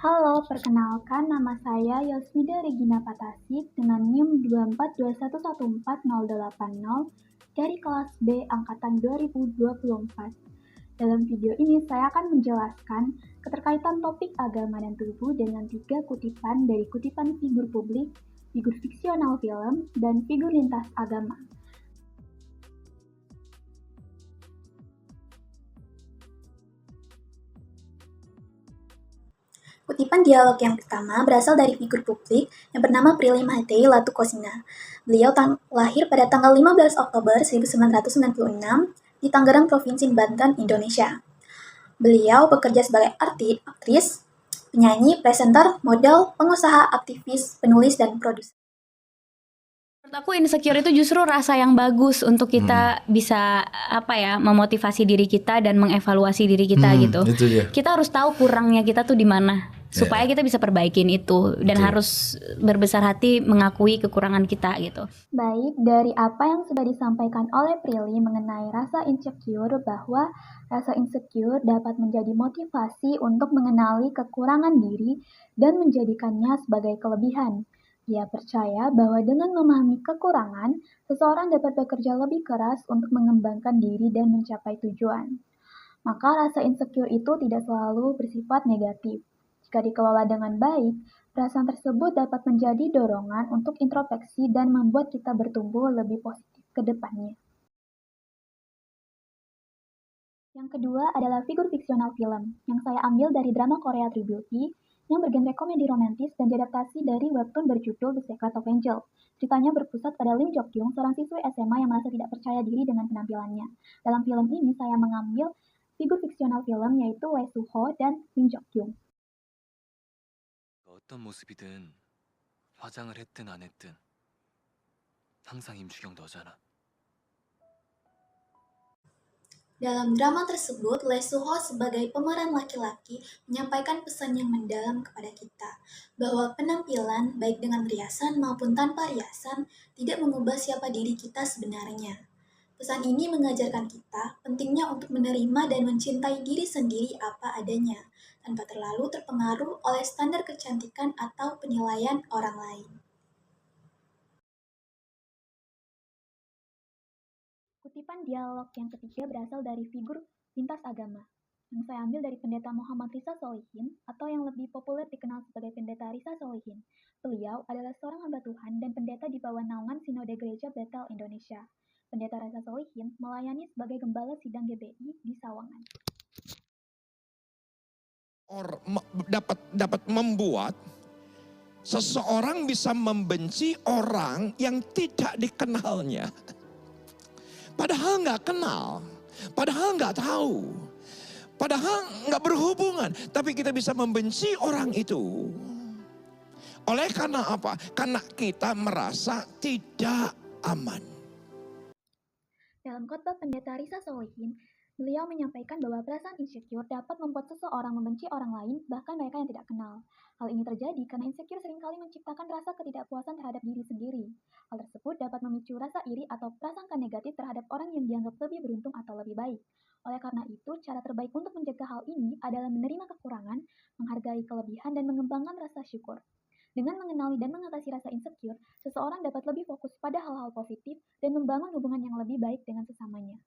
Halo, perkenalkan nama saya Yoswida Regina Patasik dengan NIM 242114080 dari kelas B angkatan 2024. Dalam video ini saya akan menjelaskan keterkaitan topik agama dan tubuh dengan 3 kutipan dari kutipan figur publik, figur fiksional film, dan figur lintas agama. Kutipan dialog yang pertama berasal dari figur publik yang bernama Prilly Mahatei Latukosina. Beliau lahir pada tanggal 15 Oktober 1996 di Tangerang, Provinsi Banten, Indonesia. Beliau bekerja sebagai aktris, penyanyi, presenter, model, pengusaha, aktivis, penulis, dan produser. Menurut aku insecure itu justru rasa yang bagus untuk kita bisa memotivasi diri kita dan mengevaluasi diri kita gitu. Itu dia. Kita harus tahu kurangnya kita tuh di mana supaya kita bisa perbaikin itu dan harus berbesar hati mengakui kekurangan kita gitu. Baik, dari apa yang sudah disampaikan oleh Prilly mengenai rasa insecure, bahwa rasa insecure dapat menjadi motivasi untuk mengenali kekurangan diri dan menjadikannya sebagai kelebihan. Dia percaya bahwa dengan memahami kekurangan, seseorang dapat bekerja lebih keras untuk mengembangkan diri dan mencapai tujuan. Maka rasa insecure itu tidak selalu bersifat negatif. Jika dikelola dengan baik, perasaan tersebut dapat menjadi dorongan untuk introspeksi dan membuat kita bertumbuh lebih positif ke depannya. Yang kedua adalah figur fiksional film, yang saya ambil dari drama Korea True Beauty, yang bergenre komedi romantis dan diadaptasi dari webtoon berjudul The Secret of Angel. Ceritanya berpusat pada Lim Jok Kyung, seorang siswi SMA yang merasa tidak percaya diri dengan penampilannya. Dalam film ini saya mengambil figur fiksional film yaitu Lee Soo Ho dan Lim Jok Kyung. 어떤 모습이든 화장을 했든 안 했든 항상 임주경 너잖아. Dalam drama tersebut, Lee Soo Ho sebagai pemeran laki-laki menyampaikan pesan yang mendalam kepada kita, bahwa penampilan, baik dengan riasan maupun tanpa riasan, tidak mengubah siapa diri kita sebenarnya. Pesan ini mengajarkan kita pentingnya untuk menerima dan mencintai diri sendiri apa adanya, tanpa terlalu terpengaruh oleh standar kecantikan atau penilaian orang lain. Kutipan dialog yang ketiga berasal dari figur lintas agama, yang saya ambil dari Pendeta Muhammad Risa Solihin, atau yang lebih populer dikenal sebagai Pendeta Risa Solihin. Beliau adalah seorang hamba Tuhan dan pendeta di bawah naungan Sinode Gereja Bethel Indonesia. Pendeta Risa Solihin melayani sebagai gembala sidang GBI di Sawangan. Dapat membuat seseorang bisa membenci orang yang tidak dikenalnya. Padahal nggak kenal, padahal nggak tahu, padahal nggak berhubungan, tapi kita bisa membenci orang itu. Oleh karena apa? Karena kita merasa tidak aman. Dalam khotbah Pendeta Risa Solihin, beliau menyampaikan bahwa perasaan insecure dapat membuat seseorang membenci orang lain, bahkan mereka yang tidak kenal. Hal ini terjadi karena insecure seringkali menciptakan rasa ketidakpuasan terhadap diri sendiri. Hal tersebut dapat memicu rasa iri atau prasangka negatif terhadap orang yang dianggap lebih beruntung atau lebih baik. Oleh karena itu, cara terbaik untuk mencegah hal ini adalah menerima kekurangan, menghargai kelebihan, dan mengembangkan rasa syukur. Dengan mengenali dan mengatasi rasa insecure, seseorang dapat lebih fokus pada hal-hal positif dan membangun hubungan yang lebih baik dengan sesamanya.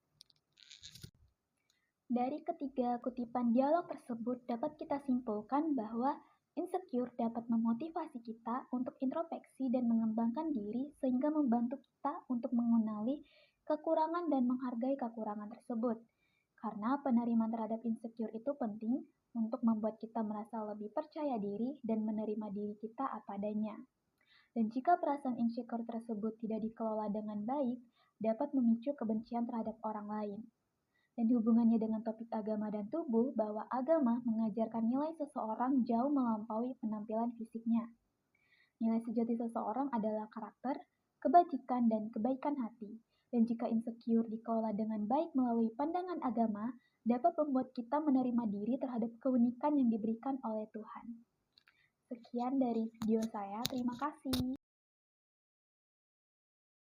Dari ketiga kutipan dialog tersebut dapat kita simpulkan bahwa insecure dapat memotivasi kita untuk introspeksi dan mengembangkan diri sehingga membantu kita untuk mengenali kekurangan dan menghargai kekurangan tersebut. Karena penerimaan terhadap insecure itu penting untuk membuat kita merasa lebih percaya diri dan menerima diri kita apa adanya. Dan jika perasaan insecure tersebut tidak dikelola dengan baik, dapat memicu kebencian terhadap orang lain. Dan hubungannya dengan topik agama dan tubuh, bahwa agama mengajarkan nilai seseorang jauh melampaui penampilan fisiknya. Nilai sejati seseorang adalah karakter, kebajikan, dan kebaikan hati. Dan jika insecure dikelola dengan baik melalui pandangan agama, dapat membuat kita menerima diri terhadap keunikan yang diberikan oleh Tuhan. Sekian dari video saya, terima kasih.